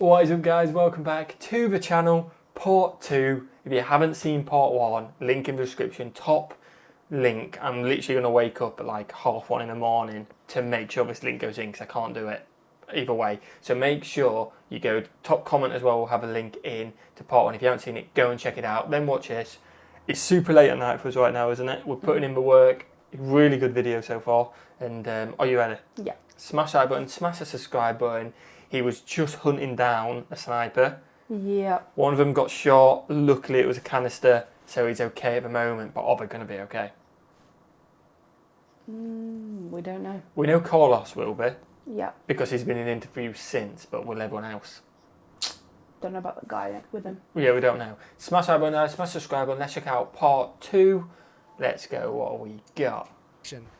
What is up, guys? Welcome back to the channel, part 2. If you haven't seen part 1, link in the description, top link. I'm literally going to wake up at like 1:30 in the morning to make sure this link goes in because I can't do it either way. So make sure you go top comment as well. We'll have a link in to part 1. If you haven't seen it, go and check it out. Then watch this. It's super late at night for us right now, isn't it? We're putting in the work. Really good video so far. And are you ready? Yeah. Smash that button, smash the subscribe button. He was just hunting down a sniper. Yeah. One of them got shot. Luckily, it was a canister, so he's okay at the moment. But are they going to be okay? We don't know. We know Carlos will be. Yeah. Because he's been in interviews since, but will everyone else? Don't know about the guy with him. Yeah, we don't know. Smash that button, smash subscribe button. Let's check out part 2. Let's go. What we got?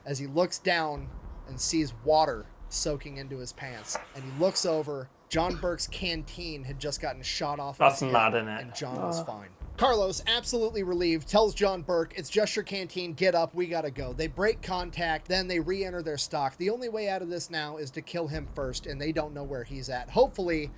As he looks down and sees water soaking into his pants, and he looks over, John Burke's canteen had just gotten shot off. That's his mad, head, isn't it? And John was fine. Carlos, absolutely relieved, tells John Burke, "It's just your canteen, get up, we gotta go." They break contact, then they re-enter their stock. The only way out of this now is to kill him first, and they don't know where he's at. Hopefully,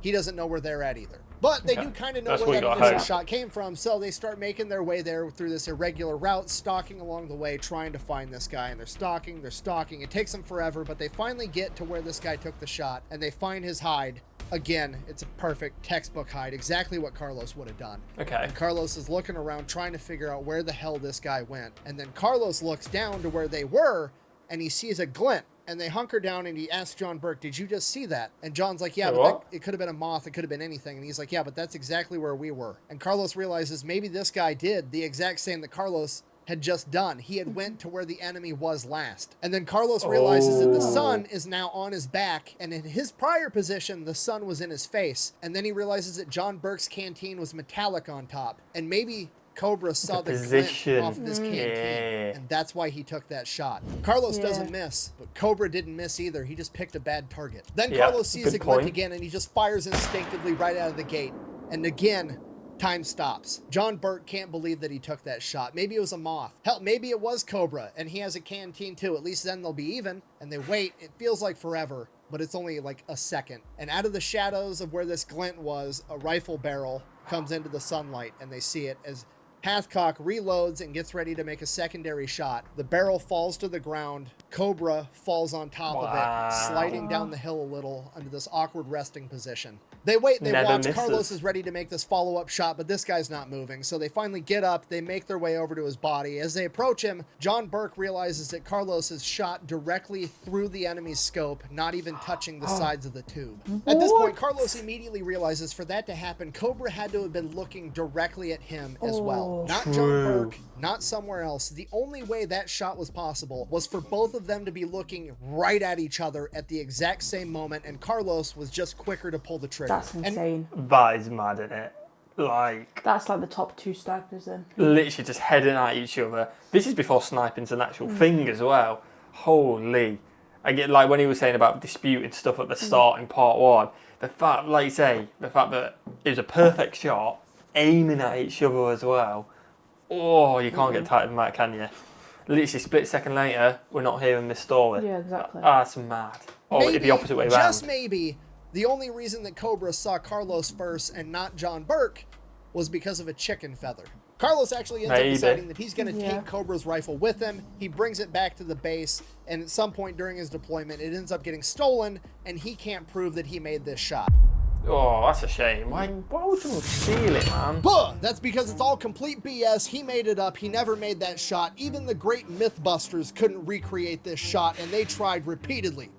he doesn't know where they're at either. But they do kind of know where that initial shot came from, so they start making their way there through this irregular route, stalking along the way, trying to find this guy. And they're stalking. It takes them forever, but they finally get to where this guy took the shot, and they find his hide. Again, it's a perfect textbook hide, exactly what Carlos would have done. Okay. And Carlos is looking around trying to figure out where the hell this guy went. And then Carlos looks down to where they were, and he sees a glint. And they hunker down, and he asks John Burke, "Did you just see that?" And John's like, "Yeah, but it could have been a moth. It could have been anything." And he's like, "Yeah, but that's exactly where we were." And Carlos realizes maybe this guy did the exact same that Carlos had just done. He had went to where the enemy was last. And then Carlos realizes that the sun is now on his back, and in his prior position, the sun was in his face. And then he realizes that John Burke's canteen was metallic on top. And maybe Cobra saw the glint off of his canteen, and that's why he took that shot. Carlos doesn't miss, but Cobra didn't miss either. He just picked a bad target. Then Carlos sees the glint again, and he just fires instinctively right out of the gate. And again, time stops. John Burke can't believe that he took that shot. Maybe it was a moth. Hell, maybe it was Cobra, and he has a canteen too. At least then they'll be even. And they wait. It feels like forever, but it's only like a second. And out of the shadows of where this glint was, a rifle barrel comes into the sunlight, and they see it as Hathcock reloads and gets ready to make a secondary shot. The barrel falls to the ground. Cobra falls on top of it, sliding down the hill a little under this awkward resting position. They wait, they watch. Carlos is ready to make this follow-up shot, but this guy's not moving. So they finally get up. They make their way over to his body. As they approach him, John Burke realizes that Carlos is shot directly through the enemy's scope, not even touching the sides of the tube. At this point, Carlos immediately realizes for that to happen, Cobra had to have been looking directly at him as well. Not John Burke, not somewhere else. The only way that shot was possible was for both of them to be looking right at each other at the exact same moment, and Carlos was just quicker to pull the trigger. That's insane. That is mad, isn't it? That's like the top 2 snipers then. Literally just heading at each other. This is before sniping's an actual thing as well. Holy. I get like when he was saying about disputing stuff at the start in part 1. The fact, like you say, the fact that it was a perfect shot, aiming at each other as well. Oh, you can't get tighter than that, can you? Literally, split second later, we're not hearing this story. Yeah, exactly. That's mad. Or maybe, the opposite way around. Just maybe, the only reason that Cobra saw Carlos first and not John Burke was because of a chicken feather. Carlos actually ends up deciding that he's going to take Cobra's rifle with him. He brings it back to the base, and at some point during his deployment, it ends up getting stolen, and he can't prove that he made this shot. Oh, that's a shame. Why would someone steal it, man? That's because it's all complete BS. He made it up. He never made that shot. Even the great Mythbusters couldn't recreate this shot, and they tried repeatedly.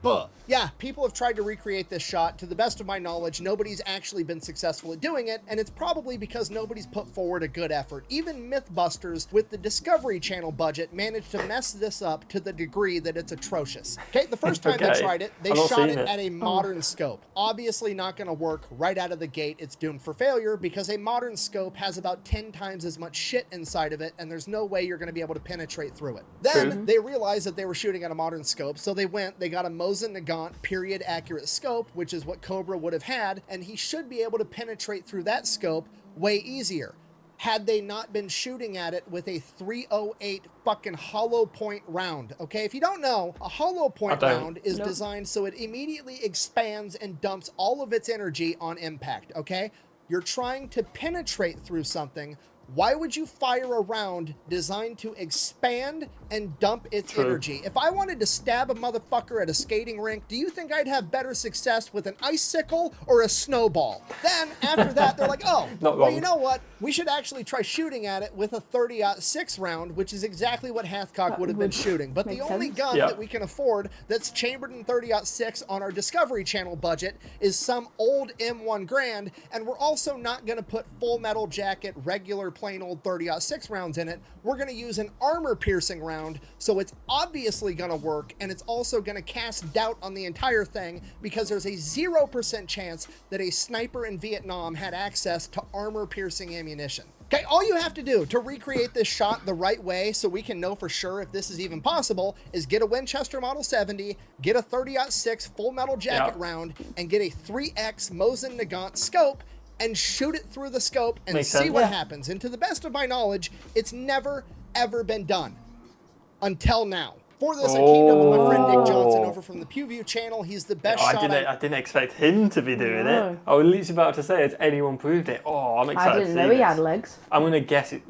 Yeah, people have tried to recreate this shot. To the best of my knowledge, nobody's actually been successful at doing it, and it's probably because nobody's put forward a good effort. Even Mythbusters, with the Discovery Channel budget, managed to mess this up to the degree that it's atrocious. Okay, the first time they tried it, they shot it at a modern scope. Obviously not going to work right out of the gate. It's doomed for failure because a modern scope has about 10 times as much shit inside of it, and there's no way you're going to be able to penetrate through it. Then they realized that they were shooting at a modern scope, so they got a Mosin Nagant period accurate scope, which is what Cobra would have had, and he should be able to penetrate through that scope way easier. had they not been shooting at it with a 308 fucking hollow point round. Okay, if you don't know, a hollow point round is designed so it immediately expands and dumps all of its energy on impact. Okay, you're trying to penetrate through something. Why would you fire a round designed to expand and dump its energy? If I wanted to stab a motherfucker at a skating rink, do you think I'd have better success with an icicle or a snowball? Then, after that, they're like, oh, well, you know what? We should actually try shooting at it with a 30-06 round, which is exactly what Hathcock would have been shooting. But the only gun that we can afford that's chambered in 30-06 on our Discovery Channel budget is some old M1 Grand, and we're also not going to put Full Metal Jacket regular plain old 30-06 rounds in it. We're going to use an armor-piercing round, so it's obviously going to work, and it's also going to cast doubt on the entire thing because there's a 0% chance that a sniper in Vietnam had access to armor-piercing ammunition. Okay, all you have to do to recreate this shot the right way so we can know for sure if this is even possible is get a Winchester Model 70, get a 30-06 Full Metal Jacket round, and get a 3X Mosin Nagant scope, and shoot it through the scope and see what happens. And to the best of my knowledge, it's never, ever been done. Until now. For this, I teamed up with my friend Nick Johnson over from the PewView channel. He's the best shot. I didn't expect him to be doing it. I was literally about to say, has anyone proved it? Oh, I'm excited to see I didn't know he had legs. I'm going to guess it.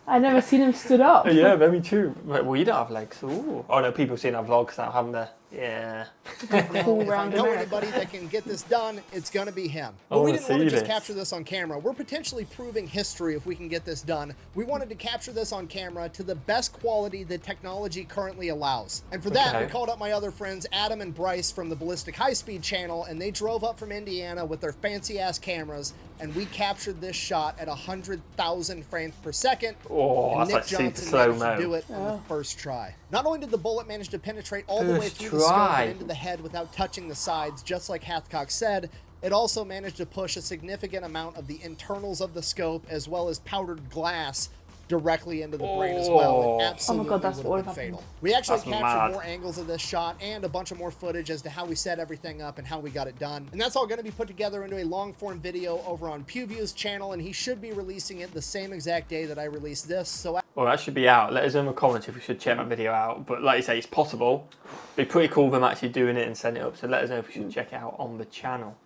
I've never seen him stood up. Yeah, very true. Well, you don't have legs. Ooh. Oh, no, people have seen our vlogs now, haven't they? Yeah. If I know anybody that can get this done, it's going to be him. But we didn't want to just capture this on camera. We're potentially proving history if we can get this done. We wanted to capture this on camera to the best quality the technology currently allows. And for that, we called up my other friends, Adam and Bryce from the Ballistic High Speed channel, and they drove up from Indiana with their fancy-ass cameras, and we captured this shot at 100,000 frames per second. Oh, and that's Nick like Johnson slow-mo. managed to do it on the first try. Not only did the bullet manage to penetrate all the way through the scope and into the head without touching the sides, just like Hathcock said, it also managed to push a significant amount of the internals of the scope as well as powdered glass directly into the brain as well. It absolutely would have been fatal. We actually captured more angles of this shot and a bunch of more footage as to how we set everything up and how we got it done. And that's all going to be put together into a long-form video over on PewView's channel, and he should be releasing it the same exact day that I released this. So well, that should be out. Let us know in the comments if we should check that video out. But like you say, it's possible. It'd be pretty cool them actually doing it and sending it up. So let us know if we should check it out on the channel.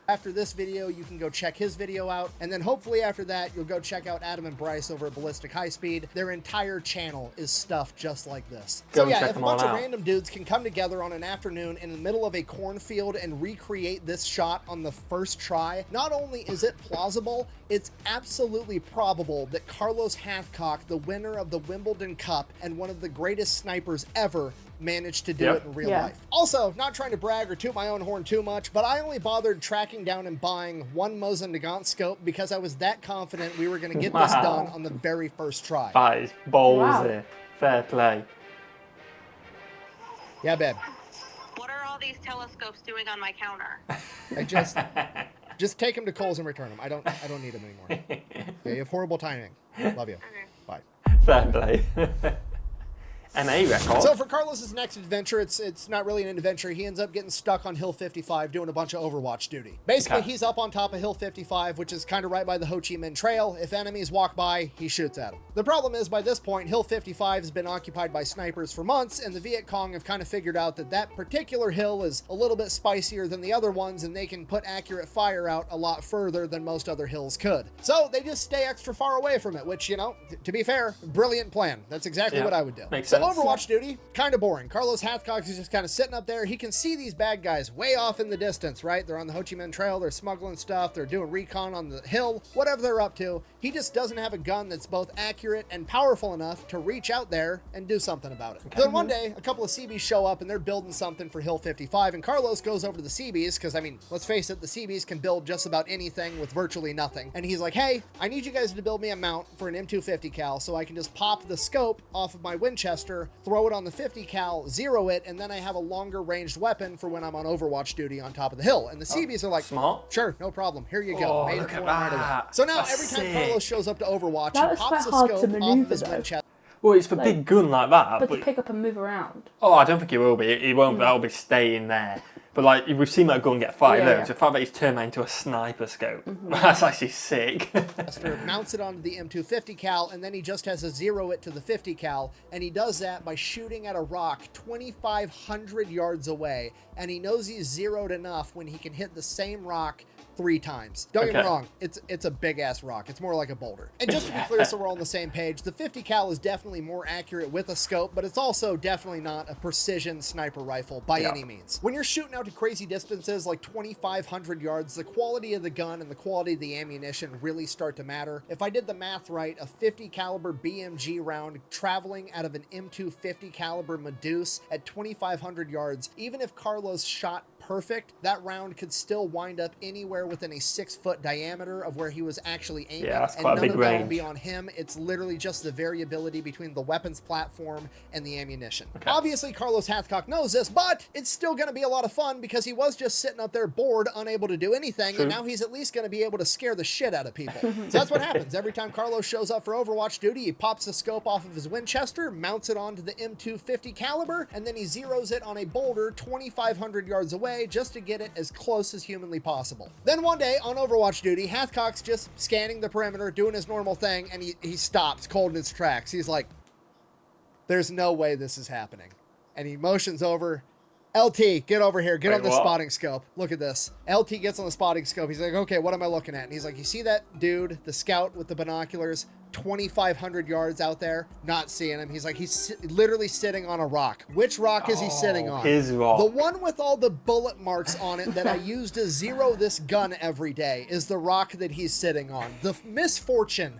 After this video, you can go check his video out, and then hopefully after that, you'll go check out Adam and Bryce over at Ballistic High Speed. Their entire channel is stuff just like this. So yeah, if a bunch of random dudes can come together on an afternoon in the middle of a cornfield and recreate this shot on the first try, not only is it plausible, it's absolutely probable that Carlos Hathcock, the winner of the Wimbledon Cup and one of the greatest snipers ever, managed to do it in real life. Also, not trying to brag or toot my own horn too much, but I only bothered tracking down and buying one Mosin Nagant scope because I was that confident we were going to get this done on the very first try. That is ballsy. Fair play. Yeah, babe. What are all these telescopes doing on my counter? I just take them to Kohl's and return them. I don't need them anymore. Okay, you have horrible timing. Love you. Okay. Bye. Fair play. MA record. So for Carlos's next adventure, it's not really an adventure. He ends up getting stuck on Hill 55 doing a bunch of Overwatch duty. Basically, he's up on top of Hill 55, which is kind of right by the Ho Chi Minh Trail. If enemies walk by, he shoots at them. The problem is, by this point, Hill 55 has been occupied by snipers for months, and the Viet Cong have kind of figured out that that particular hill is a little bit spicier than the other ones, and they can put accurate fire out a lot further than most other hills could. So they just stay extra far away from it, which, you know, to be fair, brilliant plan. That's exactly what I would do. Makes sense. Overwatch duty, kind of boring. Carlos Hathcock is just kind of sitting up there. He can see these bad guys way off in the distance, right? They're on the Ho Chi Minh Trail. They're smuggling stuff. They're doing recon on the hill, whatever they're up to. He just doesn't have a gun that's both accurate and powerful enough to reach out there and do something about it. Then one day, a couple of Seabees show up and they're building something for Hill 55, and Carlos goes over to the Seabees because, I mean, let's face it, the Seabees can build just about anything with virtually nothing. And he's like, hey, I need you guys to build me a mount for an M250 cal so I can just pop the scope off of my Winchester, throw it on the 50 cal, zero it, and then I have a longer ranged weapon for when I'm on Overwatch duty on top of the hill. And the Seabees are like, smart. Sure, no problem. Here you go. Made it for him right away. So now every time Carlos shows up to Overwatch, he pops the scope off of his Winchester. Well, it's for big gun like that. But to pick up and move around. Oh, I don't think he will be. He won't. That'll be staying there. But like we've seen that gun get fired. Yeah, yeah. So the fact that he's turned that into a sniper scope, that's actually sick. Mounts it onto the M250 cal, and then he just has to zero it to the 50 cal, and he does that by shooting at a rock 2,500 yards away, and he knows he's zeroed enough when he can hit the same rock 3 times. Don't get me wrong, it's a big ass rock. It's more like a boulder. And just to be clear, so we're all on the same page, the 50 cal is definitely more accurate with a scope, but it's also definitely not a precision sniper rifle by any means. When you're shooting out to crazy distances like 2,500 yards, the quality of the gun and the quality of the ammunition really start to matter. If I did the math right, a 50 caliber BMG round traveling out of an M250 caliber Medusa at 2,500 yards, even if Carlos shot perfect, that round could still wind up anywhere within a 6-foot diameter of where he was actually aiming. Yeah, that's and quite a none big of that will range. be on him. It's literally just the variability between the weapons platform and the ammunition. Obviously, Carlos Hathcock knows this, but it's still going to be a lot of fun because he was just sitting up there bored, unable to do anything, and now he's at least going to be able to scare the shit out of people. So that's what happens. Every time Carlos shows up for Overwatch duty, he pops the scope off of his Winchester, mounts it onto the M250 caliber, and then he zeroes it on a boulder 2,500 yards away just to get it as close as humanly possible. Then one day on Overwatch duty, Hathcock's just scanning the perimeter, doing his normal thing, and he stops cold in his tracks. He's like, there's no way this is happening. And he motions over, LT, get over here, get on the spotting scope. Look at this. LT gets on the spotting scope. He's like, okay, what am I looking at? And he's like, you see that dude, the scout with the binoculars, 2,500 yards out there? Not seeing him. He's like, he's literally sitting on a rock. Which rock is he sitting on? His rock. The one with all the bullet marks on it that I use to zero this gun every day is the rock that he's sitting on. The misfortune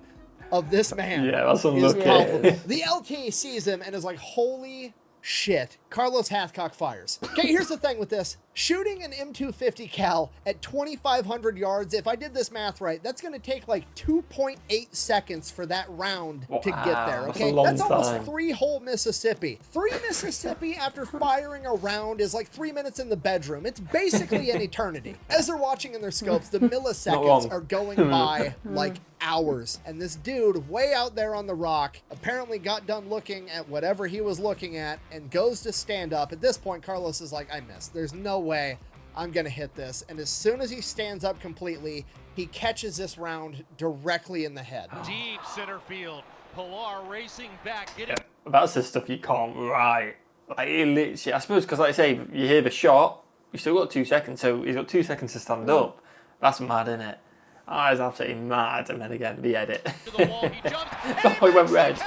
of this man. Yeah, that's is unlucky. palpable. The LT sees him and is like, holy shit. Carlos Hathcock fires. Okay, here's the thing with this. Shooting an M250 cal at 2,500 yards, if I did this math right, that's going to take like 2.8 seconds for that round to get there, okay? That's almost 3 whole Mississippi. 3 Mississippi after firing a round is like 3 minutes in the bedroom. It's basically an eternity. As they're watching in their scopes, the milliseconds are going by like hours. And this dude way out there on the rock apparently got done looking at whatever he was looking at and goes to stand up. At this point, Carlos is like, I missed. There's no way I'm gonna hit this. And as soon as he stands up completely, he catches this round directly in the head. Deep center field. Pilar racing back. That's the stuff you can't write. Like, it literally, I suppose, because like I say, you hear the shot, you still got 2 seconds, so he's got 2 seconds to stand up. That's mad, isn't it? That is absolutely mad. And then again, the edit. To the wall, he jumps. Oh, it went red.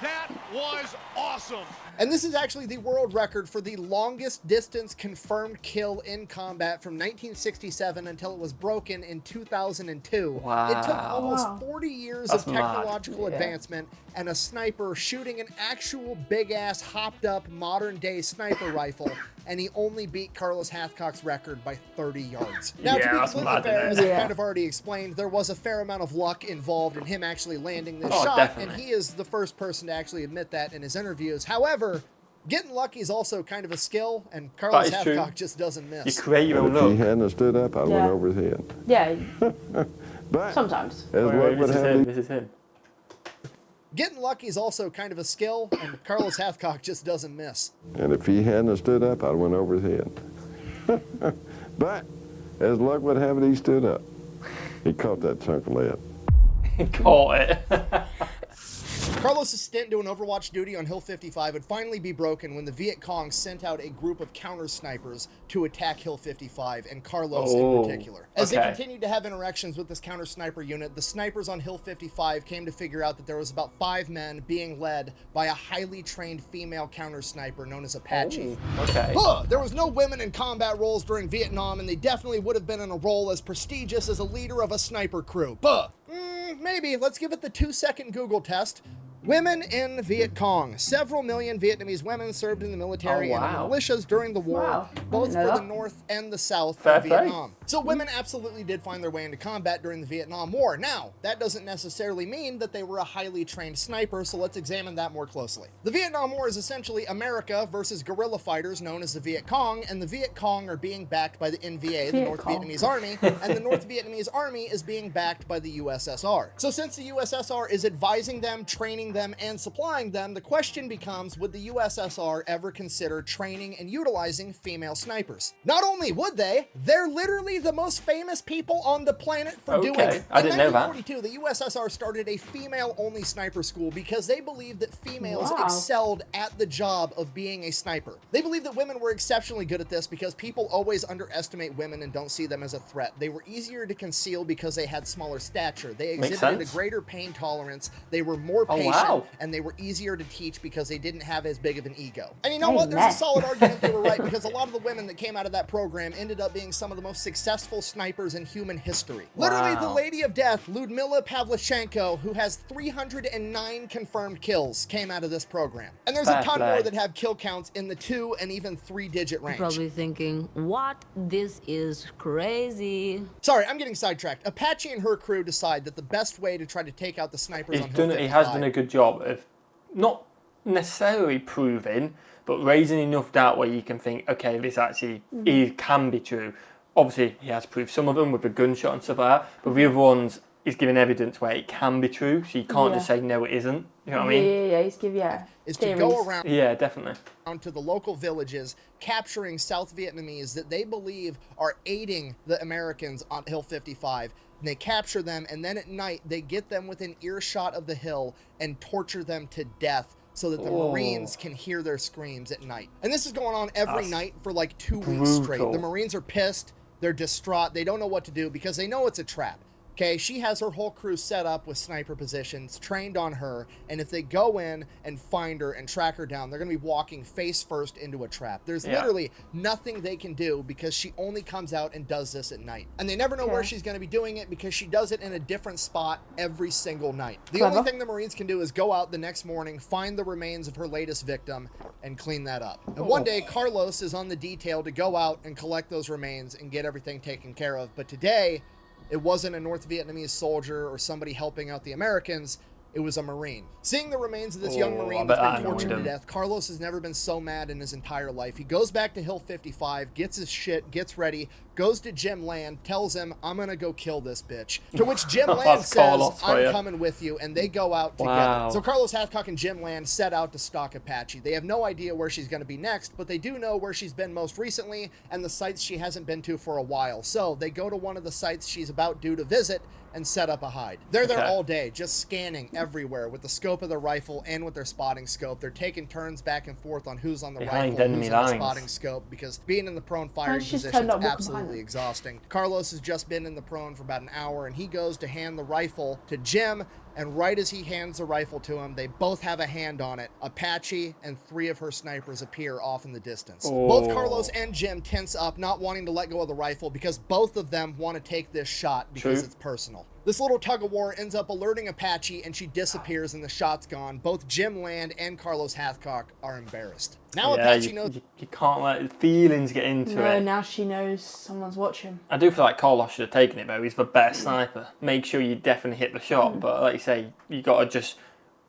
That was awesome. And this is actually the world record for the longest distance confirmed kill in combat from 1967 until it was broken in 2002. Wow. It took almost 40 years That's of mad. technological advancement and a sniper shooting an actual big-ass, hopped-up, modern-day sniper rifle, and he only beat Carlos Hathcock's record by 30 yards. Now, to be completely fair, as I kind of already explained, there was a fair amount of luck involved in him actually landing this shot, definitely. and he is the first person to actually admit that in his interviews. However, getting lucky is also kind of a skill, and Carlos Hathcock just doesn't miss. You create your own If he look. hadn't stood up, I'd went over his head. Yeah, But sometimes. as luck would have it, This is him. Getting lucky is also kind of a skill, and Carlos Hathcock just doesn't miss. and if he hadn't stood up, I'd went over his head. But as luck would have it, he stood up. He caught that chunk of lead. He caught it. Carlos' stint doing Overwatch duty on Hill 55 would finally be broken when the Viet Cong sent out a group of counter snipers to attack Hill 55, and Carlos in particular. As they continued to have interactions with this counter sniper unit, the snipers on Hill 55 came to figure out that there was about 5 men being led by a highly trained female counter sniper known as Apache. There was no women in combat roles during Vietnam, and they definitely would have been in a role as prestigious as a leader of a sniper crew. Maybe. Let's give it the 2-second Google test. Women in Viet Cong. Several million Vietnamese women served in the military and in the militias during the war, both for the North and the South of Vietnam. So women absolutely did find their way into combat during the Vietnam War. Now, that doesn't necessarily mean that they were a highly trained sniper, so let's examine that more closely. The Vietnam War is essentially America versus guerrilla fighters known as the Viet Cong, and the Viet Cong are being backed by the NVA, the North Vietnamese Army, and the North Vietnamese Army is being backed by the USSR. So since the USSR is advising them, training training them and supplying them, the question becomes, would the USSR ever consider training and utilizing female snipers? Not only would they, they're literally the most famous people on the planet for doing it. I didn't know that. In 1942, the USSR started a female-only sniper school because they believed that females Wow. excelled at the job of being a sniper. They believed that women were exceptionally good at this because people always underestimate women and don't see them as a threat. They were easier to conceal because they had smaller stature. They exhibited a greater pain tolerance. They were more patient, and they were easier to teach because they didn't have as big of an ego. And you know what? There's a solid argument they were right, because a lot of the women that came out of that program ended up being some of the most successful snipers in human history. Literally, the Lady of Death, Ludmila Pavlichenko, who has 309 confirmed kills, came out of this program. And there's a ton more that have kill counts in the 2 and even 3-digit range. Probably thinking, what? This is crazy. Sorry, I'm getting sidetracked. Apache and her crew decide that the best way to try to take out the snipers on Hill 55... He has done a good job of not necessarily proving, but raising enough doubt where you can think, okay, this actually can be true. Obviously, he has proved some of them with the gunshot and stuff like that, but the other ones, he's giving evidence where it can be true, so you can't just say, no, it isn't. You know what I mean? Yeah, he's giving, is to go around definitely to the local villages, capturing South Vietnamese that they believe are aiding the Americans on Hill 55. And they capture them, and then at night, they get them within earshot of the hill and torture them to death so that the Marines can hear their screams at night. And this is going on every night for like 2 weeks straight. The Marines are pissed. They're distraught. They don't know what to do because they know it's a trap. Okay, she has her whole crew set up with sniper positions, trained on her, and if they go in and find her and track her down, they're going to be walking face first into a trap. There's literally nothing they can do because she only comes out and does this at night. And they never know where she's going to be doing it because she does it in a different spot every single night. The only thing the Marines can do is go out the next morning, find the remains of her latest victim, and clean that up. And one day, Carlos is on the detail to go out and collect those remains and get everything taken care of. But today, it wasn't a North Vietnamese soldier or somebody helping out the Americans. It was a Marine. Seeing the remains of this young Marine that's been tortured to death, Carlos has never been so mad in his entire life. He goes back to Hill 55, gets his shit, gets ready, goes to Jim Land, tells him, I'm gonna go kill this bitch. To which Jim Land says, I'm coming with you, and they go out together. So Carlos Hathcock and Jim Land set out to stalk Apache. They have no idea where she's gonna be next, but they do know where she's been most recently and the sites she hasn't been to for a while. So they go to one of the sites she's about due to visit and set up a hide. They're there all day, just scanning everywhere with the scope of their rifle and with their spotting scope. They're taking turns back and forth on who's on the rifle, who's on the spotting scope, because being in the prone firing position is absolutely exhausting. Carlos has just been in the prone for about an hour, and he goes to hand the rifle to Jim, and right as he hands the rifle to him, they both have a hand on it. Apache and 3 of her snipers appear off in the distance. Both Carlos and Jim tense up, not wanting to let go of the rifle because both of them want to take this shot because it's personal. This little tug-of-war ends up alerting Apache, and she disappears, and the shot's gone. Both Jim Land and Carlos Hathcock are embarrassed. Now Apache knows... You can't let feelings get into it. No, now she knows someone's watching. I do feel like Carlos should have taken it, though. He's the best sniper. Make sure you definitely hit the shot, but like you say, you got to just...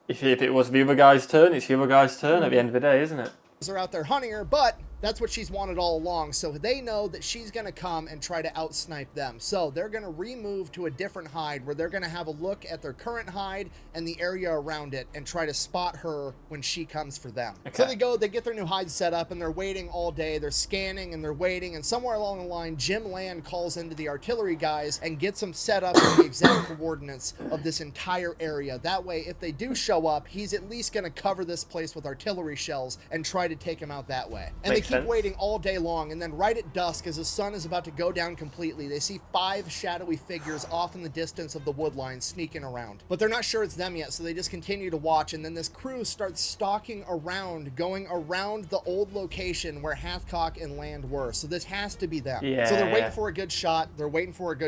If it was the other guy's turn, it's the other guy's turn at the end of the day, isn't it? They're out there hunting her, but that's what she's wanted all along, so they know that she's going to come and try to out-snipe them. So they're going to remove to a different hide where they're going to have a look at their current hide and the area around it and try to spot her when she comes for them. So they go, they get their new hide set up, and they're waiting all day. They're scanning and they're waiting, and somewhere along the line, Jim Land calls into the artillery guys and gets them set up with the exact coordinates of this entire area. That way, if they do show up, he's at least going to cover this place with artillery shells and try to take them out that way. And they keep waiting all day long, and then right at dusk, as the sun is about to go down completely, they see 5 shadowy figures off in the distance of the wood line sneaking around. But they're not sure it's them yet, so they just continue to watch, and then this crew starts stalking around, going around the old location where Hathcock and Land were. So this has to be them. So they're waiting for a good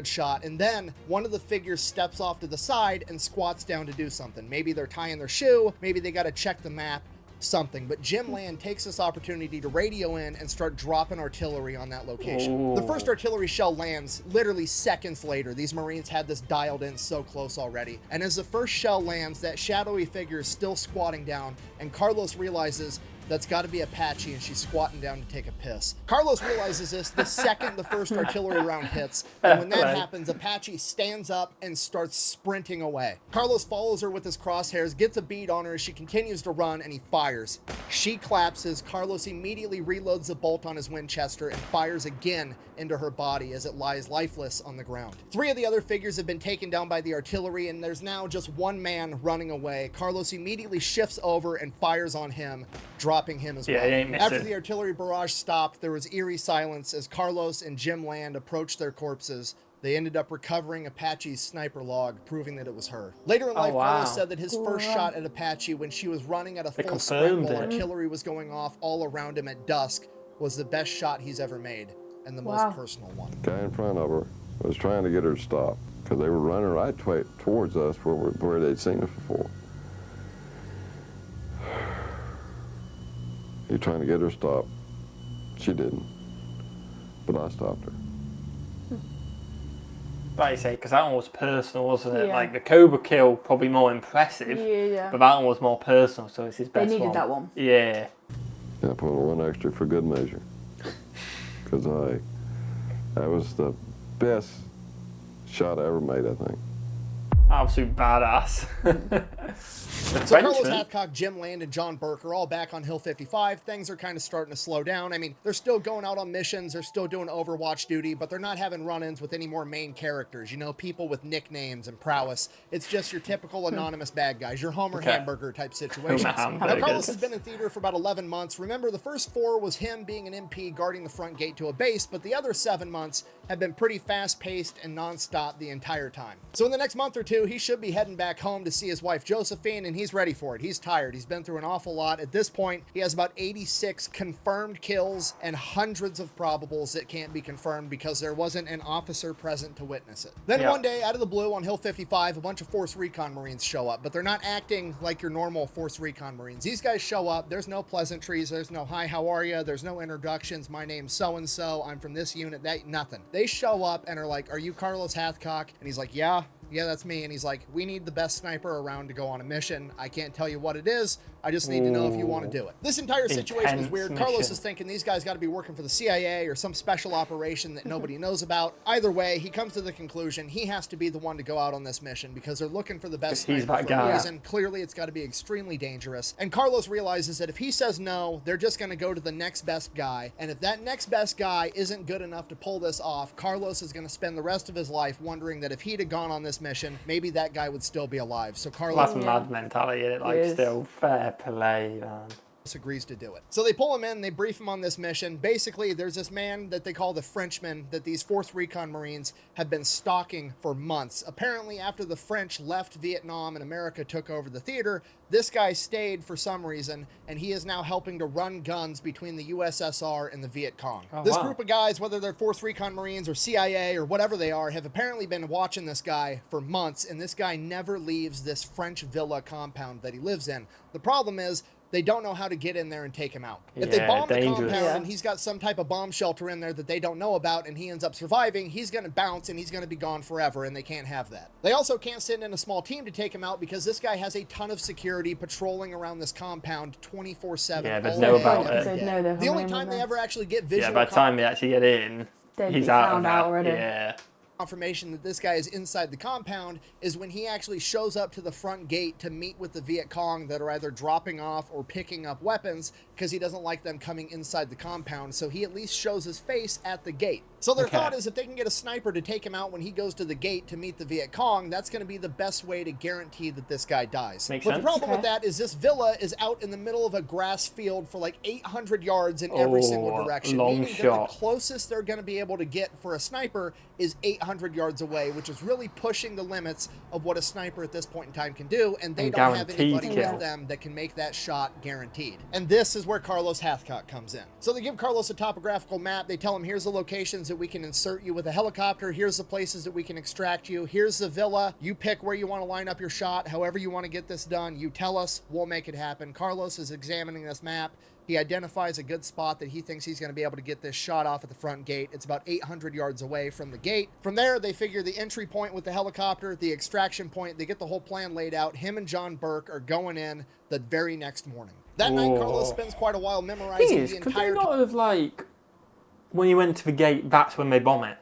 shot, and then one of the figures steps off to the side and squats down to do something. Maybe they're tying their shoe, maybe they got to check the map, something. But Jim Land takes this opportunity to radio in and start dropping artillery on that location. The first artillery shell lands literally seconds later. These Marines had this dialed in so close already. And as the first shell lands, that shadowy figure is still squatting down, and Carlos realizes That's got to be Apache, and she's squatting down to take a piss. Carlos realizes this the second the first artillery round hits, and when that happens, Apache stands up and starts sprinting away. Carlos follows her with his crosshairs, gets a bead on her as she continues to run, and he fires. She collapses. Carlos immediately reloads the bolt on his Winchester and fires again into her body as it lies lifeless on the ground. 3 of the other figures have been taken down by the artillery, and there's now just one man running away. Carlos immediately shifts over and fires on him, dropping him as well. He ain't missing. After the artillery barrage stopped, there was eerie silence as Carlos and Jim Land approached their corpses. They ended up recovering Apache's sniper log, proving that it was her. Later in life, Carlos said that his first shot at Apache when she was running at a full sprint while artillery was going off all around him at dusk was the best shot he's ever made and the most personal one. The guy in front of her was trying to get her to stop because they were running right towards us where they'd seen us before. He was trying to get her to stop. She didn't, but I stopped her. Like you say, because that one was personal, wasn't it? Yeah. Like the Cobra kill, probably more impressive, Yeah. but that one was more personal, so it's his best one. They needed that one. Yeah. I put one extra for good measure because that was the best shot I ever made, I think. Absolute badass. So Carlos Hathcock, Jim Land, and John Burke are all back on Hill 55. Things are kind of starting to slow down. I mean, they're still going out on missions. They're still doing Overwatch duty, but they're not having run-ins with any more main characters. You know, people with nicknames and prowess. It's just your typical anonymous bad guys, your Homer Hamburger type situations. Now, Carlos has been in theater for about 11 months. Remember, the first 4 was him being an MP guarding the front gate to a base, but the other 7 months have been pretty fast-paced and non-stop the entire time. So in the next month or 2, he should be heading back home to see his wife Josephine, and he's ready for it. He's tired. He's been through an awful lot. At this point, he has about 86 confirmed kills and hundreds of probables that can't be confirmed because there wasn't an officer present to witness it. Then one day, out of the blue on Hill 55, a bunch of Force Recon Marines show up, but they're not acting like your normal Force Recon Marines. These guys show up. There's no pleasantries. There's no, hi, how are you? There's no introductions. My name's so-and-so. I'm from this unit. That, nothing. They show up and are like, are you Carlos Hathcock? And he's like, yeah, that's me. And he's like, we need the best sniper around to go on a mission. I can't tell you what it is. I just need to know if you want to do it. This entire situation is weird. Carlos is thinking these guys got to be working for the CIA or some special operation that nobody knows about. Either way, he comes to the conclusion he has to be the one to go out on this mission because they're looking for the best sniper for a reason. Clearly, it's got to be extremely dangerous. And Carlos realizes that if he says no, they're just going to go to the next best guy. And if that next best guy isn't good enough to pull this off, Carlos is going to spend the rest of his life wondering that if he'd have gone on this mission, maybe that guy would still be alive. So Carlos... That's mad mentality, isn't it? Like, still fair play, man. Agrees to do it. So they pull him in, they brief him on this mission. Basically, there's this man that they call the Frenchman that these Fourth Recon Marines have been stalking for months. Apparently, after the French left Vietnam and America took over the theater, this guy stayed for some reason, and he is now helping to run guns between the USSR and the Viet Cong. This group of guys, whether they're Fourth Recon Marines or CIA or whatever they are, have apparently been watching this guy for months, and this guy never leaves this French villa compound that he lives in. The problem is, they don't know how to get in there and take him out. If they bomb the compound and he's got some type of bomb shelter in there that they don't know about and he ends up surviving, he's going to bounce and he's going to be gone forever, and they can't have that. They also can't send in a small team to take him out because this guy has a ton of security patrolling around this compound 24/7. Yeah, there's no about it. The only time they ever actually get visual... Yeah, by the time they actually get in, he's out of that. Already. Yeah. Confirmation that this guy is inside the compound is when he actually shows up to the front gate to meet with the Viet Cong that are either dropping off or picking up weapons because he doesn't like them coming inside the compound, so he at least shows his face at the gate. So their thought is if they can get a sniper to take him out when he goes to the gate to meet the Viet Cong, that's going to be the best way to guarantee that this guy dies. Makes but sense. the problem with that is this villa is out in the middle of a grass field for like 800 yards in every single direction, meaning that the closest they're going to be able to get for a sniper is 800 yards away, which is really pushing the limits of what a sniper at this point in time can do, and they don't have anybody with them that can make that shot guaranteed. And this is where Carlos Hathcock comes in. So they give Carlos a topographical map. They tell him here's the locations that we can insert you with a helicopter. Here's the places that we can extract you. Here's the villa. You pick where you want to line up your shot. However you want to get this done, you tell us. We'll make it happen. Carlos is examining this map. He identifies a good spot that he thinks he's going to be able to get this shot off at the front gate. It's about 800 yards away from the gate. From there, they figure the entry point with the helicopter, the extraction point, they get the whole plan laid out. Him and John Burke are going in the very next morning. That night, Carlos spends quite a while memorizing the Could they entire... not have, like, when you went to the gate, that's when they bomb it?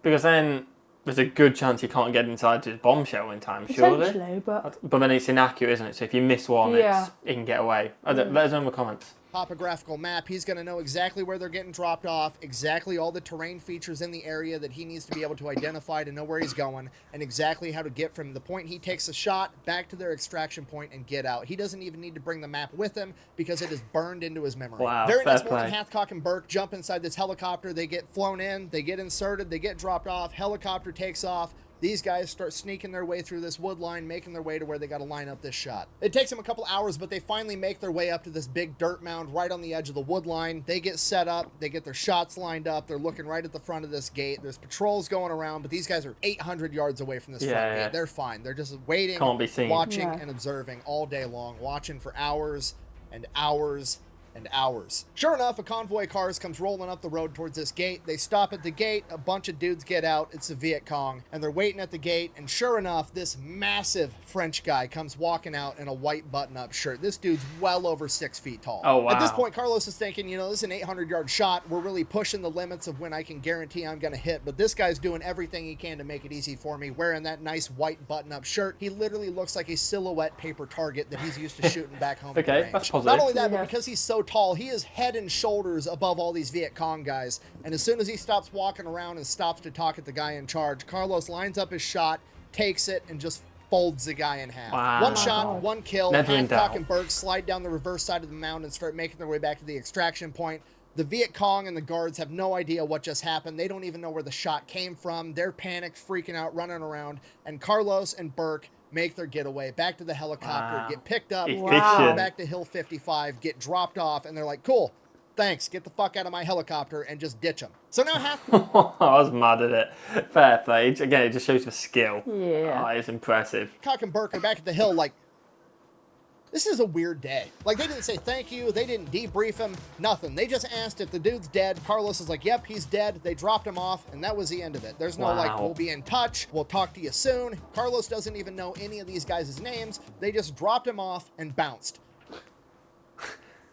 Because then there's a good chance you can't get inside to his bombshell in time, surely. Potentially, but then it's inaccurate, isn't it? So if you miss one, Yeah. it can get away. Let us know in the comments. Topographical map. He's going to know exactly where they're getting dropped off, exactly all the terrain features in the area that he needs to be able to identify to know where he's going, and exactly how to get from the point he takes a shot back to their extraction point and get out. He doesn't even need to bring the map with him because it is burned into his memory. Wow, Very fair next morning, play. Hathcock and Burke jump inside this helicopter. They get flown in, they get inserted, they get dropped off. Helicopter takes off. These guys start sneaking their way through this wood line, making their way to where they got to line up this shot. It takes them a couple hours, but they finally make their way up to this big dirt mound right on the edge of the wood line. They get set up. They get their shots lined up. They're looking right at the front of this gate. There's patrols going around, but these guys are 800 yards away from this front gate. They're fine. They're just waiting, Can't be seen. watching, and observing all day long, watching for hours and hours and hours. Sure enough, a convoy of cars comes rolling up the road towards this gate. They stop at the gate. A bunch of dudes get out. It's the Viet Cong, and they're waiting at the gate. And sure enough, this massive French guy comes walking out in a white button-up shirt. This dude's well over 6 feet tall. Oh, wow. At this point, Carlos is thinking, you know, this is an 800-yard shot. We're really pushing the limits of when I can guarantee I'm going to hit. But this guy's doing everything he can to make it easy for me, wearing that nice white button-up shirt. He literally looks like a silhouette paper target that he's used to shooting back home at the range. That's positive. Not only that, but because he's so tall, he is head and shoulders above all these Viet Cong guys. And as soon as he stops walking around and stops to talk at the guy in charge, Carlos lines up his shot, takes it, and just folds the guy in half. Wow. One shot, one kill. Never in doubt. Hathcock and Burke slide down the reverse side of the mound and start making their way back to the extraction point. The Viet Cong and the guards have no idea what just happened. They don't even know where the shot came from. They're panicked, freaking out, running around. And Carlos and Burke make their getaway back to the helicopter, get picked up, Efficient. back to Hill 55, get dropped off, and they're like, cool, thanks, get the fuck out of my helicopter, and just ditch them. So now Hathcock I was mad at it. Fair play. Again, it just shows the skill. Yeah. It's impressive. and Burke are back at the hill like, this is a weird day. Like, they didn't say thank you, they didn't debrief him, nothing. They just asked if the dude's dead. Carlos is like, yep, he's dead. They dropped him off, and that was the end of it. There's no like, Wow. we'll be in touch, we'll talk to you soon. Carlos doesn't even know any of these guys' names. They just dropped him off and bounced.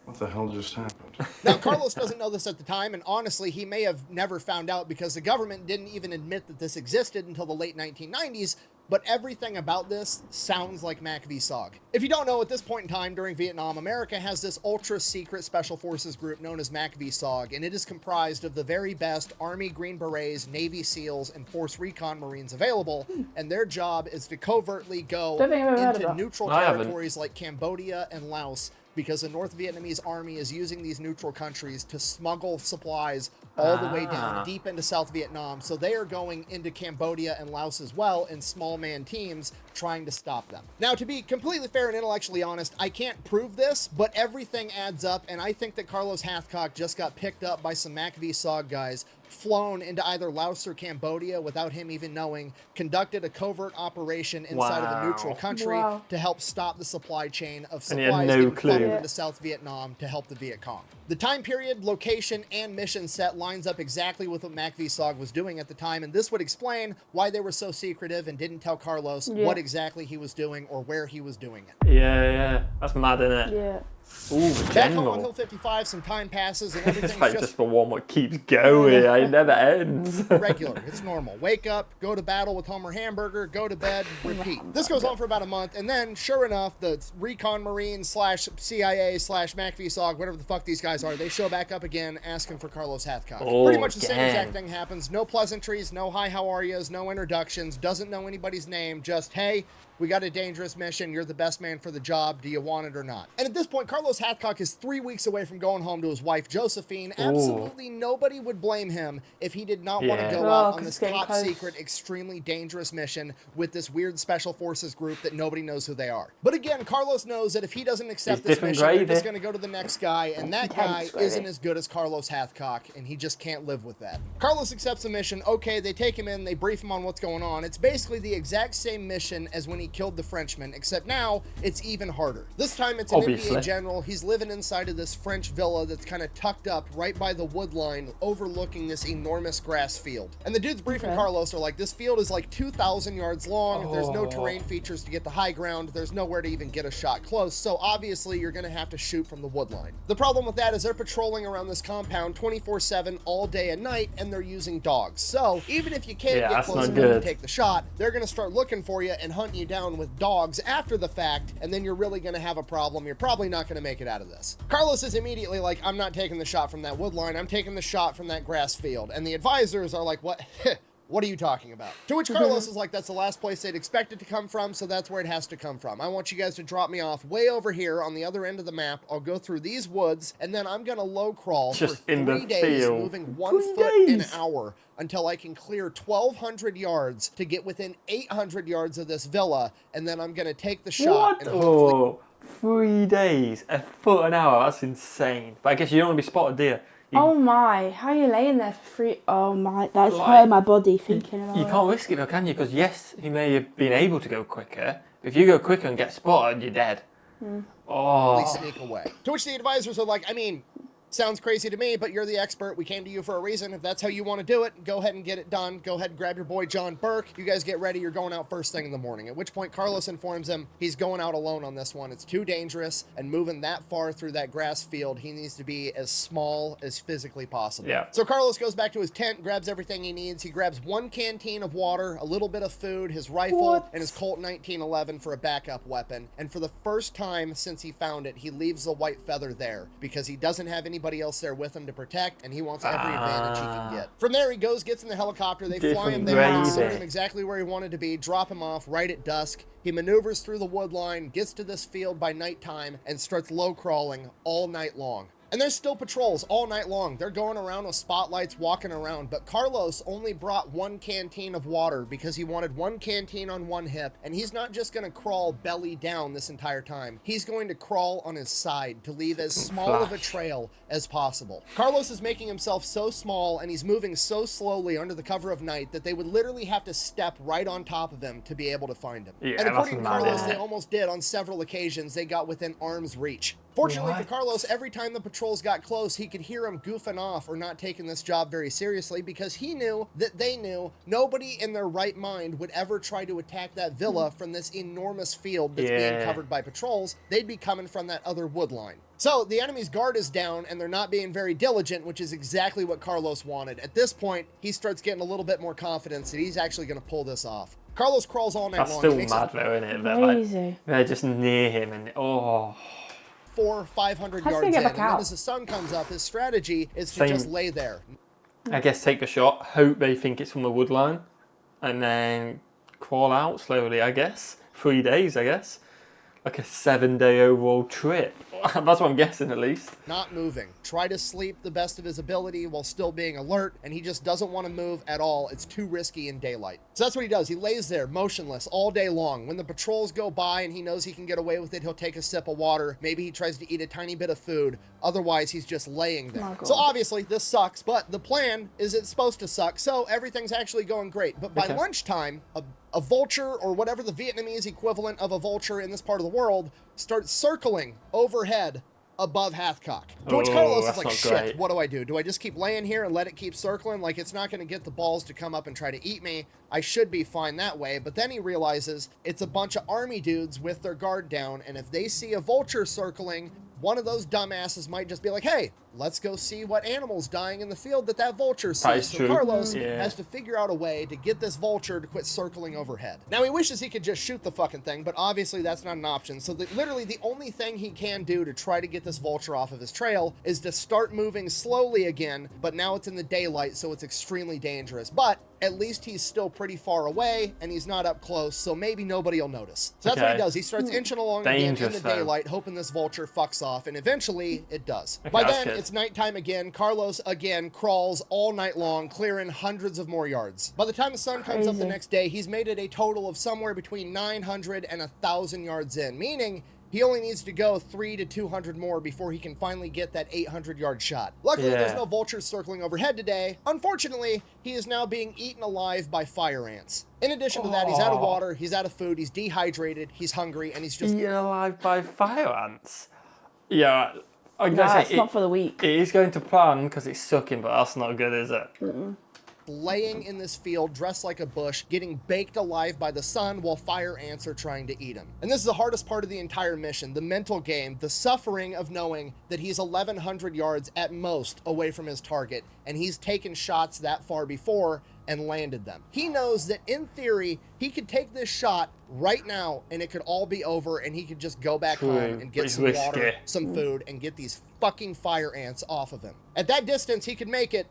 What the hell just happened? Now, Carlos doesn't know this at the time, and honestly, he may have never found out because the government didn't even admit that this existed until the late 1990s, but everything about this sounds like Mac v. SOG. If you don't know, at this point in time during Vietnam, America has this ultra-secret special forces group known as Mac v. SOG, and it is comprised of the very best Army Green Berets, Navy SEALs, and Force Recon Marines available, and their job is to covertly go Don't think I've ever heard of into that. neutral I haven't. territories like Cambodia and Laos, because the North Vietnamese army is using these neutral countries to smuggle supplies all the way down deep into South Vietnam. So they are going into Cambodia and Laos as well in small man teams trying to stop them. Now, to be completely fair and intellectually honest, I can't prove this, but everything adds up, and I think that Carlos Hathcock just got picked up by some Mac v. SOG guys, flown into either Laos or Cambodia without him even knowing, conducted a covert operation inside of the neutral country to help stop the supply chain of And he had supplies no getting clue. funneled into South Vietnam to help the Viet Cong. The time period, location, and mission set lines up exactly with what Mac v. SOG was doing at the time, and this would explain why they were so secretive and didn't tell Carlos what exactly he was doing or where he was doing it. Yeah. That's mad, isn't it? Yeah. Ooh, the Back home on general. Hill 55, some time passes and It's everything's like just the one what keeps going. It never ends. regular. It's normal. Wake up, go to battle with Homer Hamburger, go to bed, repeat. This goes on for about a month, and then, sure enough, the Recon Marine / CIA / Mac v. SOG, whatever the fuck these guys are, they show back up again asking for Carlos Hathcock. Oh, Pretty much the same again. exact thing happens. No pleasantries, no hi, how are yous, no introductions, doesn't know anybody's name, just, hey, we got a dangerous mission, you're the best man for the job, do you want it or not? And at this point, Carlos Hathcock is 3 weeks away from going home to his wife, Josephine. Absolutely nobody would blame him if he did not want to go out on this top secret, extremely dangerous mission with this weird special forces group that nobody knows who they are. But again, Carlos knows that if he doesn't accept this mission, they're just going to go to the next guy, and that guy isn't as good as Carlos Hathcock, and he just can't live with that. Carlos accepts the mission. Okay, they take him in, they brief him on what's going on. It's basically the exact same mission as when he killed the Frenchman, except now it's even harder. This time it's an NBA general. He's living inside of this French villa that's kind of tucked up right by the wood line overlooking this enormous grass field. And the dudes briefing Carlos are like, this field is like 2,000 yards long. There's no terrain features to get the high ground. There's nowhere to even get a shot close. So obviously you're going to have to shoot from the wood line. The problem with that is they're patrolling around this compound 24/7 all day and night, and they're using dogs. So even if you can't get close enough to take the shot, they're going to start looking for you and hunting you down with dogs after the fact, and then you're really going to have a problem. You're probably not going to make it out of this. Carlos is immediately like, I'm not taking the shot from that wood line. I'm taking the shot from that grass field. And the advisors are like, what? What are you talking about? To which Carlos is like, that's the last place they'd expect it to come from, so that's where it has to come from. I want you guys to drop me off way over here on the other end of the map. I'll go through these woods, and then I'm going to low crawl for 3 days, moving 1 foot an hour until I can clear 1,200 yards to get within 800 yards of this villa, and then I'm going to take the shot. What? And hopefully 3 days, 1 foot an hour. That's insane. But I guess you don't want to be spotted, do you? Oh my, how are you laying there for free? Oh my, that's hurting my body thinking about it. You can't risk it though, can you? Because yes, he may have been able to go quicker. But if you go quicker and get spotted, you're dead. Oh. They sneak away. To which the advisors are like, I mean, sounds crazy to me, but you're the expert. We came to you for a reason. If that's how you want to do it, go ahead and get it done. Go ahead and grab your boy John Burke. You guys get ready. You're going out first thing in the morning. At which point Carlos informs him he's going out alone on this one. It's too dangerous, and moving that far through that grass field, he needs to be as small as physically possible. Yeah. So Carlos goes back to his tent, grabs everything he needs. He grabs 1 canteen of water, a little bit of food, his rifle, and his Colt 1911 for a backup weapon. And for the first time since he found it, he leaves the white feather there because he doesn't have anybody else there with him to protect, and he wants every advantage he can get. From there, he gets in the helicopter. They fly him there, insert him exactly where he wanted to be, drop him off right at dusk. He maneuvers through the wood line, gets to this field by nighttime, and starts low crawling all night long. And there's still patrols all night long. They're going around with spotlights, walking around. But Carlos only brought 1 canteen of water because he wanted 1 canteen on one hip. And he's not just going to crawl belly down this entire time. He's going to crawl on his side to leave as small of a trail as possible. Carlos is making himself so small, and he's moving so slowly under the cover of night that they would literally have to step right on top of him to be able to find him. Yeah, and according to Carlos, they almost did on several occasions. They got within arm's reach. Fortunately for Carlos, every time the patrols got close, he could hear them goofing off or not taking this job very seriously because he knew that they knew nobody in their right mind would ever try to attack that villa from this enormous field that's being covered by patrols. They'd be coming from that other wood line. So the enemy's guard is down, and they're not being very diligent, which is exactly what Carlos wanted. At this point, he starts getting a little bit more confidence that he's actually going to pull this off. Carlos crawls all night long. That's still mad though, isn't it? Crazy. They're just near him, and 400-500 yards in, and then as the sun comes up, his strategy is to just lay there. I guess take the shot, hope they think it's from the wood line, and then crawl out slowly, I guess. 3 days, I guess. Like a 7-day overall trip. That's what I'm guessing, at least. Not moving. Try to sleep the best of his ability while still being alert, and he just doesn't want to move at all. It's too risky in daylight. So that's what he does. He lays there, motionless, all day long. When the patrols go by and he knows he can get away with it, he'll take a sip of water. Maybe he tries to eat a tiny bit of food. Otherwise, he's just laying there. So obviously, this sucks, but the plan is it's supposed to suck, so everything's actually going great. But by lunchtime, a vulture, or whatever the Vietnamese equivalent of a vulture in this part of the world, starts circling overhead above Hathcock. To which Carlos is like, shit, what do I do? Do I just keep laying here and let it keep circling? Like, it's not going to get the balls to come up and try to eat me. I should be fine that way. But then he realizes it's a bunch of army dudes with their guard down, and if they see a vulture circling, one of those dumbasses might just be like, hey, let's go see what animal's dying in the field that vulture That sees. is So true. Carlos Yeah. has to figure out a way to get this vulture to quit circling overhead. Now, he wishes he could just shoot the fucking thing, but obviously that's not an option. So literally the only thing he can do to try to get this vulture off of his trail is to start moving slowly again, but now it's in the daylight, so it's extremely dangerous. But at least he's still pretty far away, and he's not up close, so maybe nobody will notice. So that's what he does. He starts inching along again in Dangerous, the daylight, hoping this vulture fucks off, and eventually it does. Okay, By that's then, good. it's nighttime again. Carlos, again, crawls all night long, clearing hundreds of more yards. By the time the sun comes up the Crazy. next day, he's made it a total of somewhere between 900 and 1,000 yards in, meaning he only needs to go 300 to 200 more before he can finally get that 800-yard shot. Luckily, there's Yeah. no vultures circling overhead today. Unfortunately, he is now being eaten alive by fire ants. In addition to that, he's out of water, he's out of food, he's dehydrated, he's hungry, and he's just... Eaten alive by fire ants. Yeah, I'm Nah, gonna it's not for the weak. It is going to plan because it's sucking, but that's not good, is it? laying in this field dressed like a bush, getting baked alive by the sun while fire ants are trying to eat him. And this is the hardest part of the entire mission, the mental game, the suffering of knowing that he's 1,100 yards at most away from his target, and he's taken shots that far before and landed them. He knows that in theory, he could take this shot right now and it could all be over and he could just go back home and get some water, some food, and get these fucking fire ants off of him. At that distance, he could make it,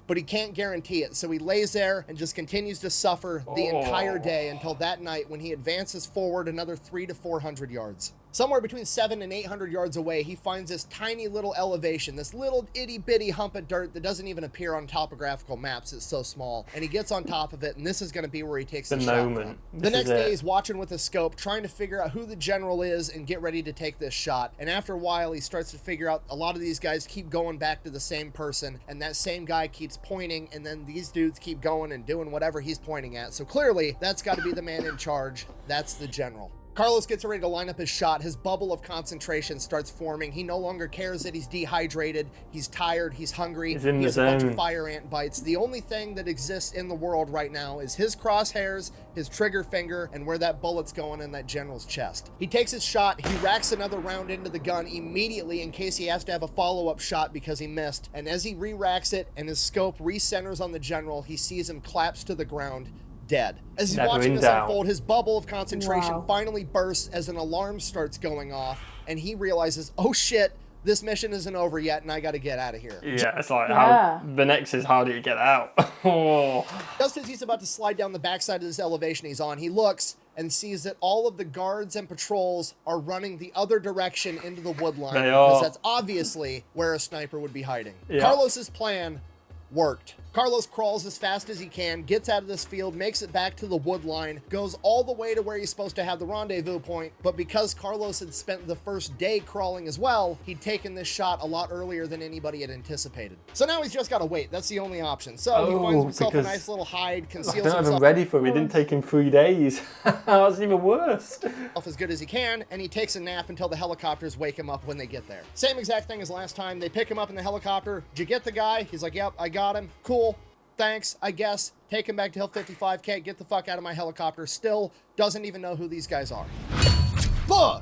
but he can't guarantee it. So he lays there and just continues to suffer the entire day until that night when he advances forward another 300 to 400 yards. Somewhere between 700 and 800 yards away, he finds this tiny little elevation, this little itty bitty hump of dirt that doesn't even appear on topographical maps. It's so small. And he gets on top of it, and this is going to be where he takes the shot from. The next day, he's watching with a scope, trying to figure out who the general is and get ready to take this shot. And after a while, he starts to figure out a lot of these guys keep going back to the same person, and that same guy keeps pointing, and then these dudes keep going and doing whatever he's pointing at. So clearly, that's got to be the man in charge. That's the general. Carlos gets ready to line up his shot. His bubble of concentration starts forming. He no longer cares that he's dehydrated. He's tired. He's hungry. He has a bunch of fire ant bites. The only thing that exists in the world right now is his crosshairs, his trigger finger, and where that bullet's going in that general's chest. He takes his shot. He racks another round into the gun immediately in case he has to have a follow-up shot because he missed. And as he re-racks it and his scope recenters on the general, he sees him collapse to the ground, dead. As he's watching this unfold, his bubble of concentration finally bursts as an alarm starts going off, and he realizes, oh shit, this mission isn't over yet, and I got to get out of here. Yeah, it's like, how the next is, how do you get out? Just as he's about to slide down the backside of this elevation he's on, he looks and sees that all of the guards and patrols are running the other direction into the woodline, because that's obviously where a sniper would be hiding. Carlos's plan worked. Carlos crawls as fast as he can, gets out of this field, makes it back to the wood line, goes all the way to where he's supposed to have the rendezvous point, but because Carlos had spent the first day crawling as well, he'd taken this shot a lot earlier than anybody had anticipated. So now he's just got to wait. That's the only option. So he finds himself a nice little hide, conceals himself. I'm not even ready for it. It didn't take him 3 days. That's even worse. As good as he can, and he takes a nap until the helicopters wake him up when they get there. Same exact thing as last time. They pick him up in the helicopter. Did you get the guy? He's like, yep, I got him. Cool. Thanks, I guess. Take him back to Hill 55. Can't get the fuck out of my helicopter. Still doesn't even know who these guys are.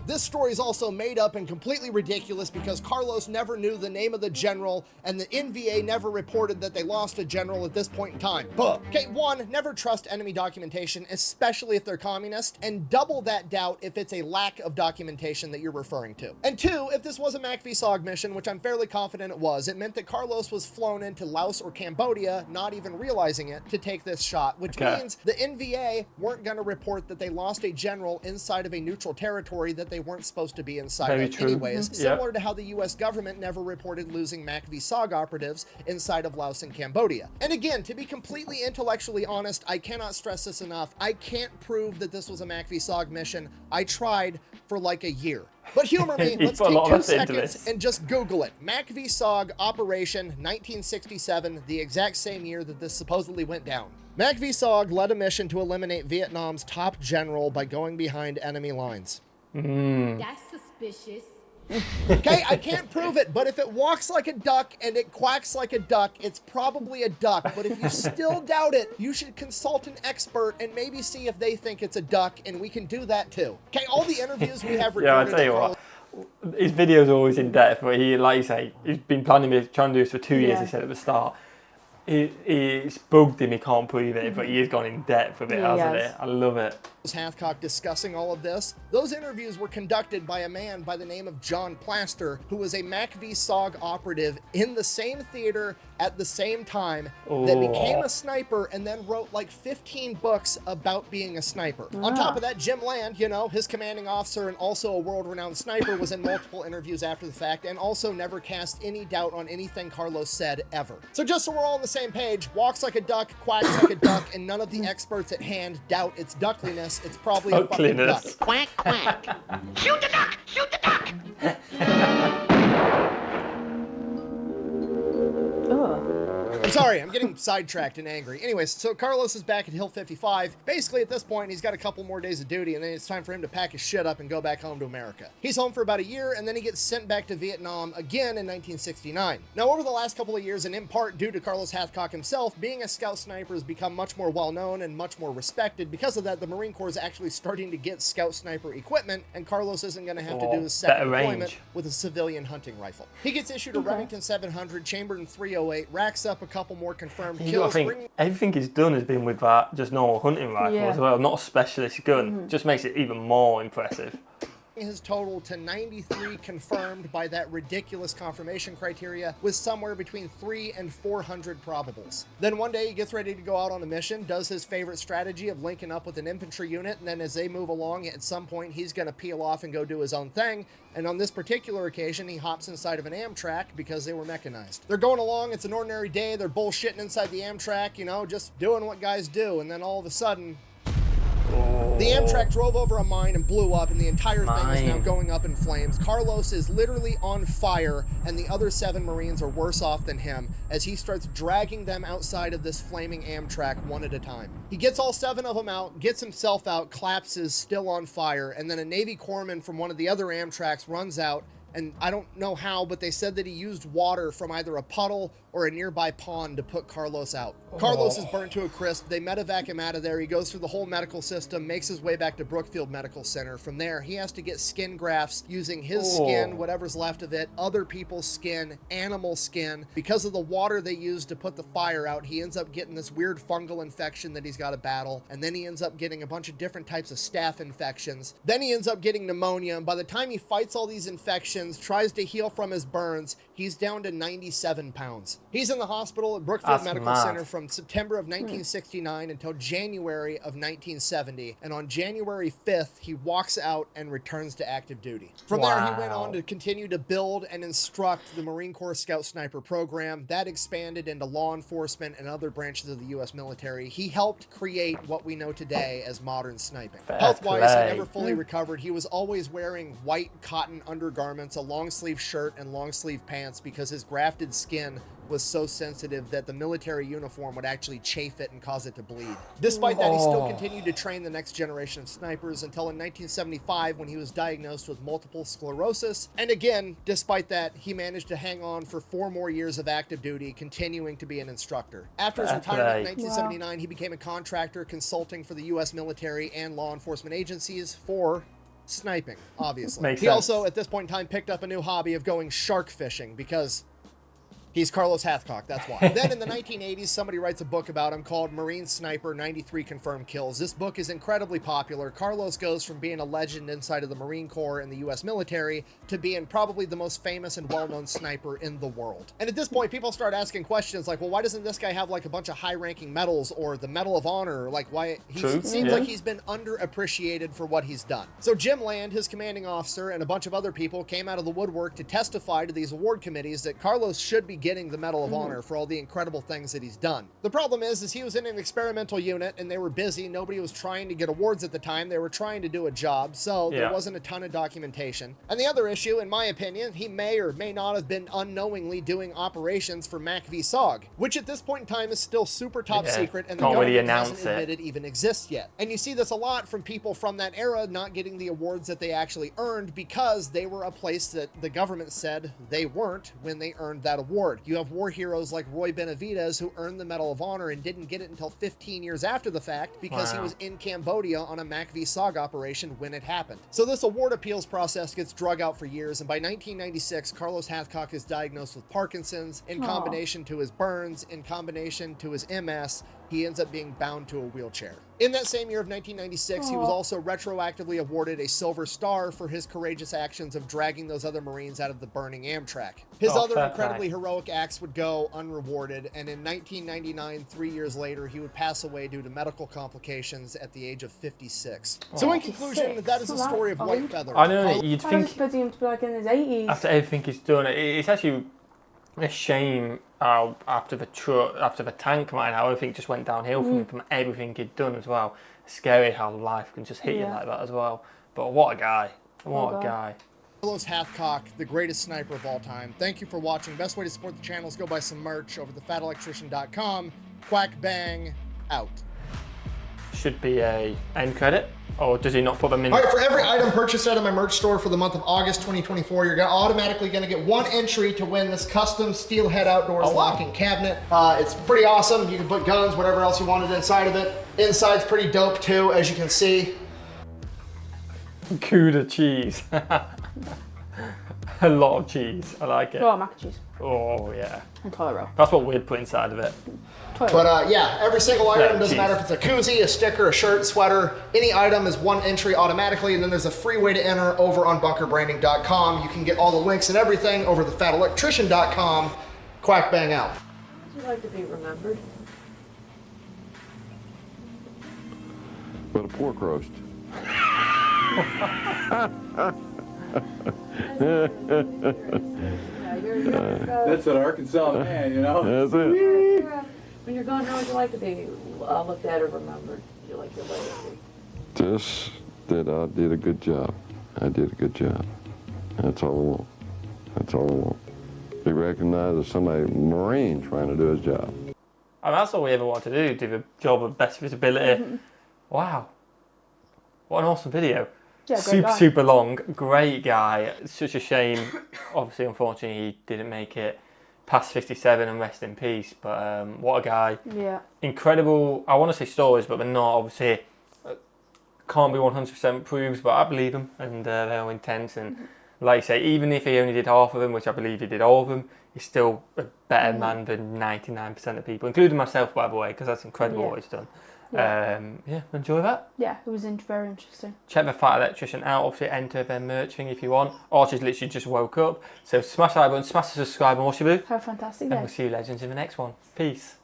This story is also made up and completely ridiculous because Carlos never knew the name of the general and the NVA never reported that they lost a general at this point in time. Okay, 1, never trust enemy documentation, especially if they're communist, and double that doubt if it's a lack of documentation that you're referring to. And 2, if this was a MACV-SOG mission, which I'm fairly confident it was, it meant that Carlos was flown into Laos or Cambodia, not even realizing it, to take this shot, which means the NVA weren't going to report that they lost a general inside of a neutral territory that they weren't supposed to be inside of anyways, similar to how the US government never reported losing MACV-SOG operatives inside of Laos and Cambodia. And again, to be completely intellectually honest, I cannot stress this enough. I can't prove that this was a MACV-SOG mission. I tried for like a year. But humor me, let's take 2 seconds and just Google it. MACV-SOG Operation 1967, the exact same year that this supposedly went down. MACV-SOG led a mission to eliminate Vietnam's top general by going behind enemy lines. That's suspicious. Okay, I can't prove it, but if it walks like a duck and it quacks like a duck, it's probably a duck. But if you still doubt it, you should consult an expert and maybe see if they think it's a duck, and we can do that too. Okay, all the interviews we have recorded. Yeah, I tell you what. his videos are always in depth, but he, like you say, he's been trying to do this for 2 years, he said at the start. It's bugged him, he can't prove it, but he has gone in depth with it, hasn't it? I love it. Hathcock discussing all of this. Those interviews were conducted by a man by the name of John Plaster, who was a MACV-SOG operative in the same theater at the same time that became a sniper and then wrote like 15 books about being a sniper. On top of that, Jim Land, you know, his commanding officer and also a world-renowned sniper, was in multiple interviews after the fact and also never cast any doubt on anything Carlos said ever. So just so we're all on the same page, walks like a duck, quacks like a duck, and none of the experts at hand doubt its duckliness. It's probably a fucking duck. Quack, quack. Shoot the duck! Shoot the duck! I'm sorry, I'm getting sidetracked and angry. Anyways, so Carlos is back at Hill 55. Basically, at this point, he's got a couple more days of duty, and then it's time for him to pack his shit up and go back home to America. He's home for about a year, and then he gets sent back to Vietnam again in 1969. Now, over the last couple of years, and in part due to Carlos Hathcock himself, being a scout sniper has become much more well-known and much more respected. Because of that, the Marine Corps is actually starting to get scout sniper equipment, and Carlos isn't going to have to do his second deployment with a civilian hunting rifle. He gets issued a Remington 700, chambered in .308, racks up a couple more confirmed kills. Everything he's done has been with that just normal hunting rifle as well, not a specialist gun. Just makes it even more impressive. His total to 93 confirmed by that ridiculous confirmation criteria, with somewhere between 300 and 400 probables. Then one day he gets ready to go out on a mission, does his favorite strategy of linking up with an infantry unit, and then as they move along, at some point he's going to peel off and go do his own thing. And on this particular occasion, he hops inside of an Amtrak because they were mechanized. They're going along, it's an ordinary day, they're bullshitting inside the Amtrak, you know, just doing what guys do, and then all of a sudden, the Amtrak drove over a mine and blew up, and the entire thing is now going up in flames. Carlos is literally on fire, and the other 7 Marines are worse off than him as he starts dragging them outside of this flaming Amtrak one at a time. He gets all 7 of them out, gets himself out, collapses, still on fire, and then a Navy corpsman from one of the other Amtraks runs out, and I don't know how, but they said that he used water from either a puddle or a nearby pond to put Carlos out. Carlos is burnt to a crisp. They medevac him out of there. He goes through the whole medical system, makes his way back to Brookfield Medical Center. From there, he has to get skin grafts using his skin, whatever's left of it, other people's skin, animal skin. Because of the water they used to put the fire out, he ends up getting this weird fungal infection that he's got to battle. And then he ends up getting a bunch of different types of staph infections. Then he ends up getting pneumonia. And by the time he fights all these infections, tries to heal from his burns, he's down to 97 pounds. He's in the hospital at Brookfield Medical Center from September of 1969 until January of 1970. And on January 5th, he walks out and returns to active duty. From there, he went on to continue to build and instruct the Marine Corps Scout Sniper program. That expanded into law enforcement and other branches of the U.S. military. He helped create what we know today as modern sniping. Health-wise, he never fully recovered. He was always wearing white cotton undergarments, a long-sleeve shirt, and long-sleeve pants because his grafted skin was so sensitive that the military uniform would actually chafe it and cause it to bleed. Despite that, he still continued to train the next generation of snipers until in 1975 when he was diagnosed with multiple sclerosis. And again, despite that, he managed to hang on for 4 more years of active duty, continuing to be an instructor. After his retirement in 1979, he became a contractor consulting for the U.S. military and law enforcement agencies for sniping, obviously. He also, at this point in time, picked up a new hobby of going shark fishing because he's Carlos Hathcock, that's why. Then in the 1980s, somebody writes a book about him called Marine Sniper, 93 Confirmed Kills. This book is incredibly popular. Carlos goes from being a legend inside of the Marine Corps and the U.S. military to being probably the most famous and well-known sniper in the world. And at this point, people start asking questions like, well, why doesn't this guy have like a bunch of high-ranking medals or the Medal of Honor? Like, why? It seems like he's been underappreciated for what he's done. So Jim Land, his commanding officer, and a bunch of other people came out of the woodwork to testify to these award committees that Carlos should be getting the Medal of Honor for all the incredible things that he's done. The problem is he was in an experimental unit and they were busy. Nobody was trying to get awards at the time. They were trying to do a job, so there wasn't a ton of documentation. And the other issue, in my opinion, he may or may not have been unknowingly doing operations for MACV-SOG, which at this point in time is still super top secret and the government hasn't admitted even exists yet. And you see this a lot from people from that era not getting the awards that they actually earned because they were a place that the government said they weren't when they earned that award. award. You have war heroes like Roy Benavides, who earned the Medal of Honor and didn't get it until 15 years after the fact because he was in Cambodia on a Mac v SOG operation when it happened. So this award appeals process gets drug out for years, and by 1996, Carlos Hathcock is diagnosed with Parkinson's. In combination to his burns, in combination to his MS, he ends up being bound to a wheelchair. In that same year of 1996, he was also retroactively awarded a Silver Star for his courageous actions of dragging those other Marines out of the burning Amtrak. His other incredibly heroic acts would go unrewarded, and in 1999, 3 years later, he would pass away due to medical complications at the age of 56. So in conclusion, that is the story of White Feather. I know, you'd think... I was expecting him to be like in his 80s. After everything he's done, it's actually a shame how after the tank mine, how everything just went downhill from him, from everything he'd done as well. It's scary how life can just hit you like that as well. But what a guy. What a guy. Carlos Hathcock, the greatest sniper of all time. Thank you for watching. Best way to support the channel is go buy some merch over at thefatelectrician.com. Quack bang, out. Should be a end credit, or does he not put them in? All right, for every item purchased out of my merch store for the month of August 2024, you're automatically going to get one entry to win this custom Steelhead Outdoors locking cabinet. It's pretty awesome. You can put guns, whatever else you wanted inside of it. Inside's pretty dope too, as you can see. Gouda cheese. A lot of cheese. I like it. Oh, mac and cheese. Oh yeah. And toilet roll. That's what we'd put inside of it. But yeah, every single item, doesn't matter if it's a koozie, a sticker, a shirt, sweater, any item is one entry automatically, and then there's a free way to enter over on bunkerbranding.com. You can get all the links and everything over thefatelectrician.com. Quack bang out. Would you like to be remembered? But a pork roast. That's an Arkansas man, you know? That's it. When you're gone, how would you like to be looked at or remembered? Would you like your legacy? Just that I did a good job. I did a good job. That's all I want. That's all I want. Be recognized as somebody, Marine, trying to do his job. And that's all we ever want to do the job of best visibility. Wow. What an awesome video. Yeah, super long, great guy. It's such a shame. Obviously, unfortunately, he didn't make it past 57 and rest in peace. But what a guy. Yeah. Incredible. I want to say stories, but they're not. Obviously, can't be 100% proves, but I believe them, and they're intense. And like I say, even if he only did half of them, which I believe he did all of them, he's still a better man than 99% of people, including myself, by the way, because that's incredible what he's done. Yeah, enjoy that. Yeah, it was very interesting. Check the Fat Electrician out. Obviously, enter their merch thing if you want. Archie's literally just woke up. So smash the like button, smash the subscribe, and watch your boo. Have a fantastic day. And we'll see you legends in the next one. Peace.